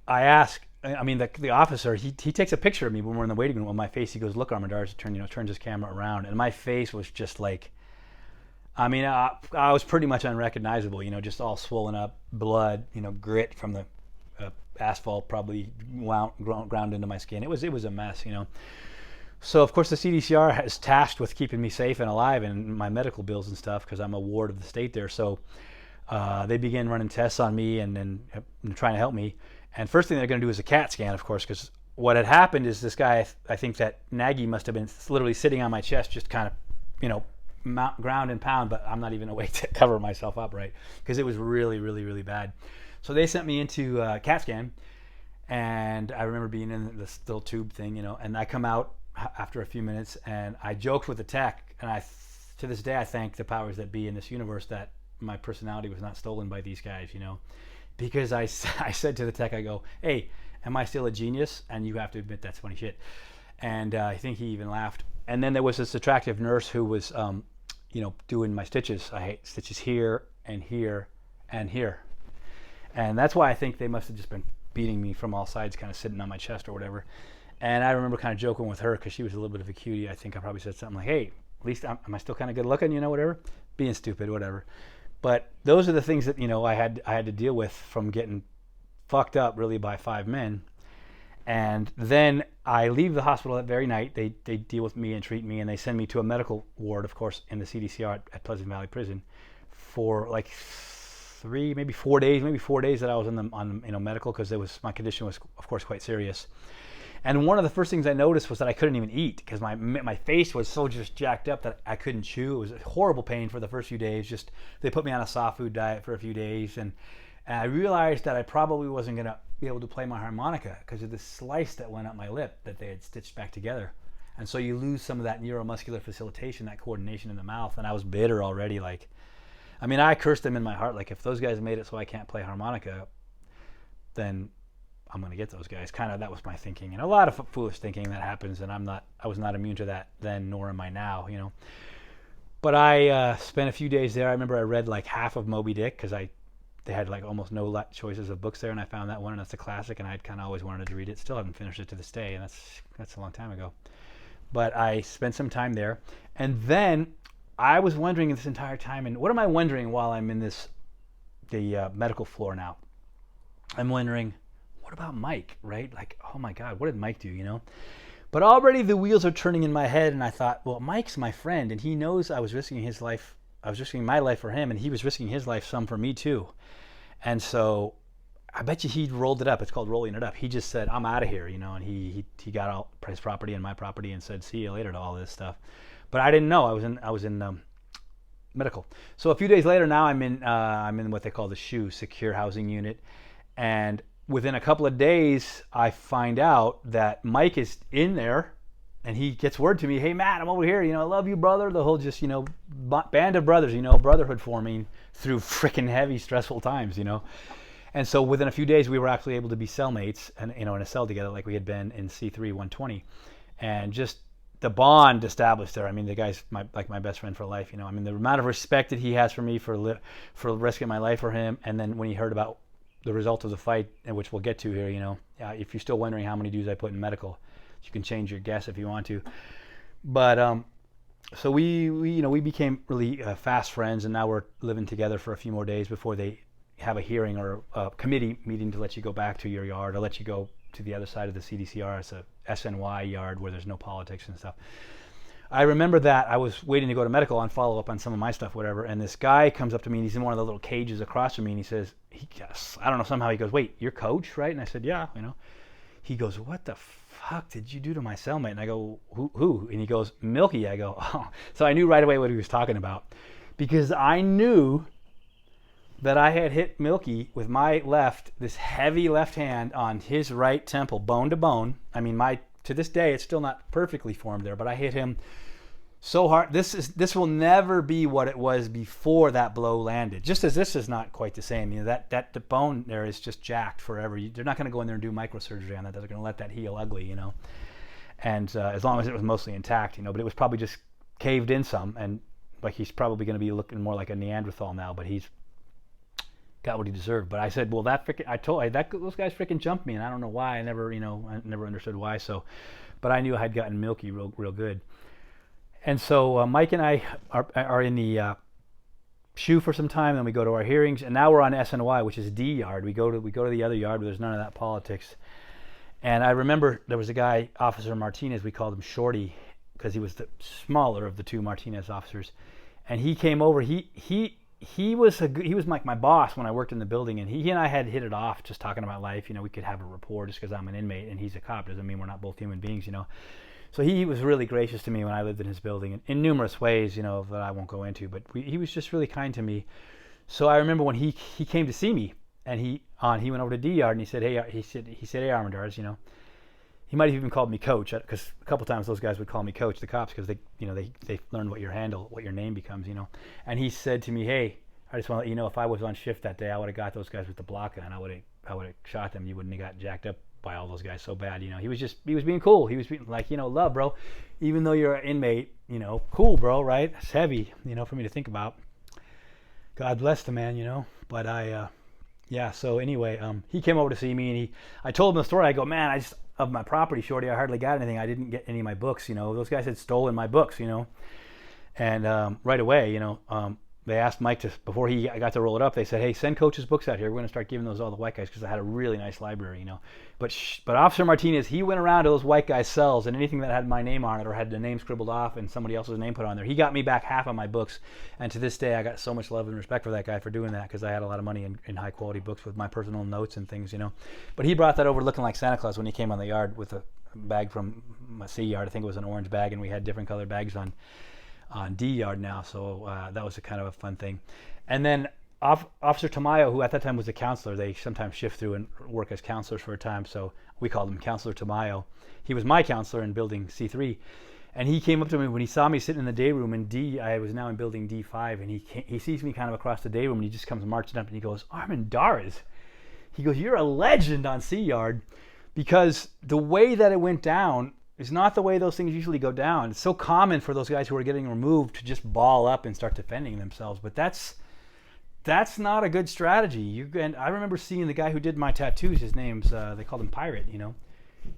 ask, I mean, the officer, he takes a picture of me when we're in the waiting room on my face. He goes, look, Armendariz, turns his camera around. And my face was just like, I mean, I was pretty much unrecognizable, you know, just all swollen up, blood, you know, grit from the asphalt probably ground into my skin. It was a mess, you know. So, of course, the CDCR is tasked with keeping me safe and alive and my medical bills and stuff because I'm a ward of the state there. So they begin running tests on me and trying to help me. And first thing they're going to do is a CAT scan, of course, because what had happened is this guy, I think that Nagy must have been literally sitting on my chest, just kind of, you know, ground and pound, but I'm not even awake to cover myself up, right? Because it was really, really, really bad. So they sent me into CAT scan, and I remember being in this little tube thing, you know, and I come out after a few minutes, and I joked with the tech, and to this day I thank the powers that be in this universe that my personality was not stolen by these guys, you know. Because I said to the tech, I go, hey, am I still a genius? And you have to admit that's funny shit. And I think he even laughed. And then there was this attractive nurse who was, you know, doing my stitches. I hate stitches here and here and here. And that's why I think they must have just been beating me from all sides, kind of sitting on my chest or whatever. And I remember kind of joking with her because she was a little bit of a cutie. I think I probably said something like, hey, at least am I still kind of good looking, you know, whatever. Being stupid, whatever. But those are the things that, you know, I had to deal with from getting fucked up really by 5 men. And then I leave the hospital that very night. They deal with me and treat me, and they send me to a medical ward, of course, in the CDCR at Pleasant Valley Prison for like 3, maybe 4 days, that I was on you know, medical, because my condition was, of course, quite serious. And one of the first things I noticed was that I couldn't even eat because my face was so just jacked up that I couldn't chew. It was a horrible pain for the first few days. Just they put me on a soft food diet for a few days, and I realized that I probably wasn't going to be able to play my harmonica because of this slice that went up my lip that they had stitched back together. And so you lose some of that neuromuscular facilitation, that coordination in the mouth. And I was bitter already. Like, I mean, I cursed them in my heart. Like, if those guys made it so I can't play harmonica, then I'm going to get those guys. Kind of, that was my thinking. And a lot of foolish thinking that happens, and I was not immune to that then, nor am I now, you know. But I spent a few days there. I remember I read like half of Moby Dick because I they had like almost no choices of books there, and I found that one, and that's a classic, and I'd kind of always wanted to read it. Still haven't finished it to this day, and that's a long time ago. But I spent some time there, and then I was wondering this entire time, and what am I wondering while I'm in the medical floor now? I'm wondering, what about Mike, right? Like, oh my God, what did Mike do, you know? But already the wheels are turning in my head, and I thought, well, Mike's my friend, and he knows I was risking his life. I was risking my life for him, and he was risking his life some for me too. And so I bet you he rolled it up. It's called rolling it up. He just said, I'm out of here, you know, and he got all his property and my property and said, see you later to all this stuff. But I didn't know. I was in medical. So a few days later, now I'm in what they call the SHU, Secure Housing Unit, and within a couple of days, I find out that Mike is in there, and he gets word to me, hey, Matt, I'm over here, you know, I love you, brother. The whole just, you know, band of brothers, you know, brotherhood forming through freaking heavy, stressful times, you know. And so within a few days, we were actually able to be cellmates and, you know, in a cell together like we had been in C3 120. And just the bond established there. I mean, the guy's my best friend for life, you know. I mean, the amount of respect that he has for me for risking my life for him. And then when he heard about the result of the fight, which we'll get to here, you know, if you're still wondering how many dudes I put in medical, you can change your guess if you want to. But so we became really fast friends, and now we're living together for a few more days before they have a hearing or a committee meeting to let you go back to your yard or let you go to the other side of the CDCR. It's a SNY yard where there's no politics and stuff. I remember that I was waiting to go to medical on follow up on some of my stuff, whatever, and this guy comes up to me, and he's in one of the little cages across from me, and he says, I don't know, somehow he goes, wait, you're coach, right? And I said, yeah, you know. He goes, what the fuck did you do to my cellmate? And I go, who? And he goes, Milky. I go, oh. So I knew right away what he was talking about, because I knew that I had hit Milky with my this heavy left hand on his right temple, bone to bone. I mean, to this day, it's still not perfectly formed there, but I hit him so hard. This will never be what it was before that blow landed. Just as this is not quite the same. You know, that the bone there is just jacked forever. They're not going to go in there and do microsurgery on that. They're going to let that heal ugly, you know. And as long as it was mostly intact, you know. But it was probably just caved in some, and like he's probably going to be looking more like a Neanderthal now. But he's got what he deserved. But I said, well, those guys freaking jumped me, and I don't know why. I never understood why. So, but I knew I had gotten Milky real good. And so Mike and I are in the SHU for some time, then we go to our hearings, and now we're on SNY, which is D yard. We go to the other yard where there's none of that politics. And I remember there was a guy, Officer Martinez, we called him Shorty because he was the smaller of the two Martinez officers, and he came over. He was like my boss when I worked in the building, and he and I had hit it off just talking about life. You know, we could have a rapport just because I'm an inmate and he's a cop. Doesn't mean we're not both human beings, you know. So he was really gracious to me when I lived in his building in numerous ways, you know, that I won't go into, but he was just really kind to me. So I remember when he came to see me, and he went over to D yard, and he said, hey, hey, Armendars, you know. He might have even called me coach, because a couple times those guys would call me coach, the cops, because they learned what your name becomes, you know. And he said to me, hey, I just want to let you know, if I was on shift that day, I would have got those guys with the block gun. I would have shot them. You wouldn't have got jacked up by all those guys so bad, you know. He was being cool. He was being like, you know, love, bro. Even though you're an inmate, you know, cool, bro, right? It's heavy, you know, for me to think about. God bless the man, you know. But so anyway, he came over to see me, and I told him the story. I go, man, of my property, Shorty, I hardly got anything. I didn't get any of my books, you know. Those guys had stolen my books, you know. And right away, you know, they asked Mike before he got to roll it up, they said, hey, send Coach's books out here. We're going to start giving those to all the white guys, because I had a really nice library, you know. But Officer Martinez, he went around to those white guys' cells, and anything that had my name on it or had the name scribbled off and somebody else's name put on there, he got me back half of my books. And to this day, I got so much love and respect for that guy for doing that, because I had a lot of money in high-quality books with my personal notes and things, you know. But he brought that over looking like Santa Claus when he came on the yard with a bag from my C yard. I think it was an orange bag, and we had different colored bags on D yard now, so that was a kind of a fun thing. And then Officer Tamayo, who at that time was a counselor, they sometimes shift through and work as counselors for a time, so we called him Counselor Tamayo. He was my counselor in building C3, and he came up to me when he saw me sitting in the day room in D. I was now in building D5, and he sees me kind of across the day room, and he just comes marching up, and he goes, Armendariz. He goes, you're a legend on C yard, because the way that it went down is not the way those things usually go down. It's so common for those guys who are getting removed to just ball up and start defending themselves. But That's not a good strategy. And I remember seeing the guy who did my tattoos. His name's they called him Pirate.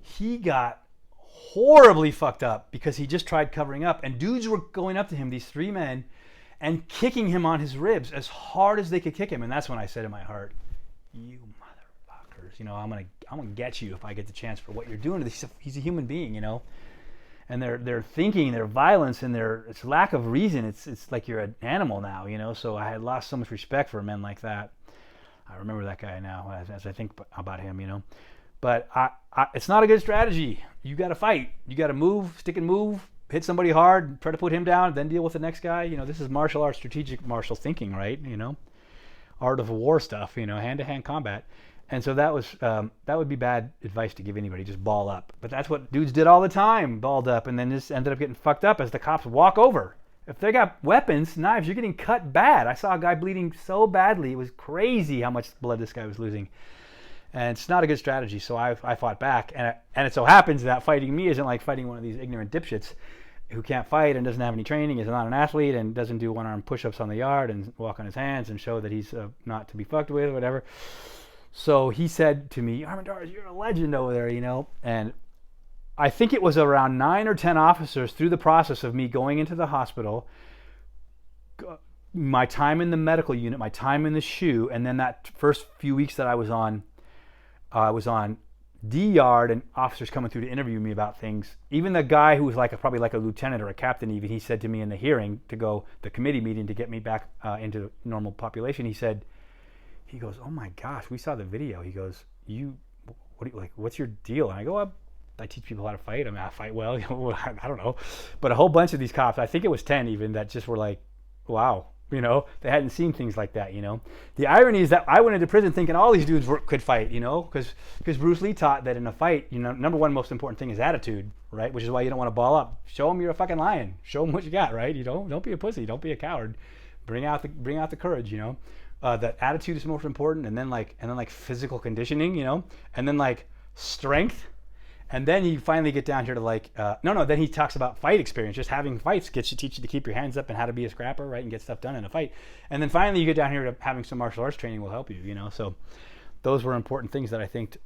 He got horribly fucked up because he just tried covering up, and dudes were going up to him, these three men, and kicking him on his ribs as hard as they could kick him. And that's when I said in my heart, "You motherfuckers! I'm gonna get you if I get the chance for what you're doing to this." He's a human being, And their thinking, their violence, and its lack of reason. It's like you're an animal now, So I had lost so much respect for men like that. I remember that guy now as I think about him, But it's not a good strategy. You got to fight. You got to move, stick and move, hit somebody hard, try to put him down, then deal with the next guy. This is martial arts, strategic martial thinking, right? Art of war stuff. Hand-to-hand combat. And so that would be bad advice to give anybody. Just ball up. But that's what dudes did all the time, balled up, and then just ended up getting fucked up as the cops walk over. If they got weapons, knives, you're getting cut bad. I saw a guy bleeding so badly. It was crazy how much blood this guy was losing. And it's not a good strategy, so I fought back. And it so happens that fighting me isn't like fighting one of these ignorant dipshits who can't fight and doesn't have any training, is not an athlete, and doesn't do one-arm push-ups on the yard and walk on his hands and show that he's not to be fucked with or whatever. So he said to me, "Armendariz, you're a legend over there, And I think it was around 9 or 10 officers through the process of me going into the hospital, my time in the medical unit, my time in the SHU, and then that first few weeks that I was on D yard and officers coming through to interview me about things. Even the guy who was probably like a lieutenant or a captain, even he said to me in the hearing the committee meeting to get me back into normal population. He goes, "Oh my gosh, we saw the video." He goes, "What's your deal?" And I go, "I teach people how to fight. I fight well." I don't know, but a whole bunch of these cops, I think it was 10 even, that just were like, "Wow." They hadn't seen things like that, The irony is that I went into prison thinking all these dudes could fight, because Bruce Lee taught that in a fight, number one most important thing is attitude, right? Which is why you don't want to ball up. Show them you're a fucking lion. Show them what you got, right? Don't be a pussy. Don't be a coward. Bring out the courage, That attitude is most important, and then physical conditioning, and then strength. And then you finally get down here to then he talks about fight experience. Just having fights teach you to keep your hands up and how to be a scrapper, right, and get stuff done in a fight. And then finally you get down here to having some martial arts training will help you, So those were important things that I think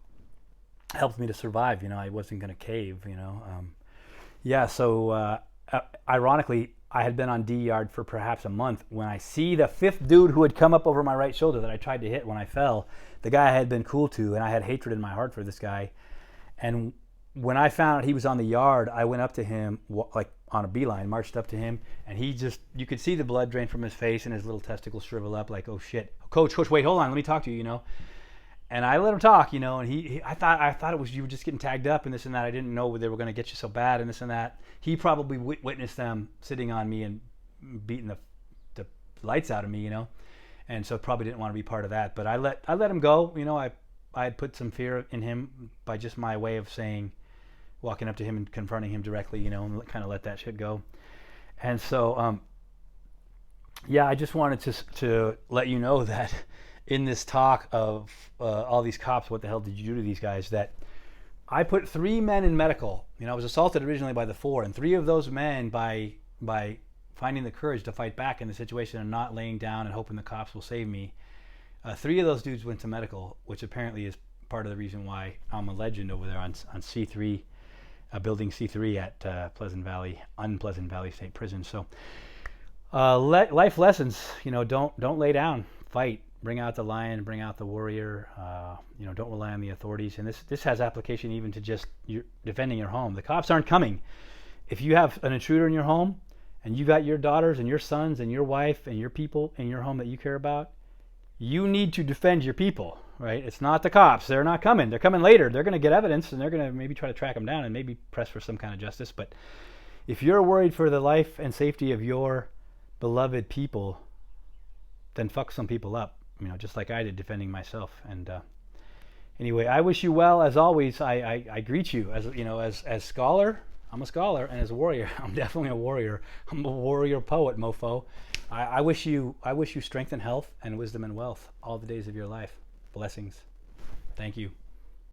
helped me to survive. I wasn't going to cave, So ironically, I had been on D yard for perhaps a month when I see the fifth dude who had come up over my right shoulder that I tried to hit when I fell. The guy I had been cool to, and I had hatred in my heart for this guy. And when I found out he was on the yard, I went up to him on a beeline, marched up to him, and you could see the blood drain from his face and his little testicles shrivel up like, "Oh shit, coach, wait, hold on, let me talk to you, And I let him talk, and I thought it was you were just getting tagged up and this and that. I didn't know they were going to get you so bad and this and that. He probably witnessed them sitting on me and beating the lights out of me, and so probably didn't want to be part of that. But I let him go, I had put some fear in him by just my way of walking up to him and confronting him directly, and kind of let that shit go. And so, I just wanted to let you know that in this talk of all these cops, what the hell did you do to these guys, that I put 3 men in medical. I was assaulted originally by the 4, and 3 of those men, by finding the courage to fight back in the situation and not laying down and hoping the cops will save me, 3 of those dudes went to medical, which apparently is part of the reason why I'm a legend over there on C3, building C3 at Unpleasant Valley State Prison. So life lessons, don't lay down, fight, bring out the lion, bring out the warrior, don't rely on the authorities. And this has application even to just defending your home. The cops aren't coming. If you have an intruder in your home and you got your daughters and your sons and your wife and your people in your home that you care about, you need to defend your people, right? It's not the cops. They're not coming. They're coming later. They're going to get evidence, and they're going to maybe try to track them down and maybe press for some kind of justice. But if you're worried for the life and safety of your beloved people, then fuck some people up, just like I did defending myself. And anyway, I wish you well. As always, I greet you as scholar. I'm a scholar, and as a warrior, I'm definitely a warrior. I'm a warrior poet, mofo. I wish you strength and health and wisdom and wealth all the days of your life. Blessings. Thank you.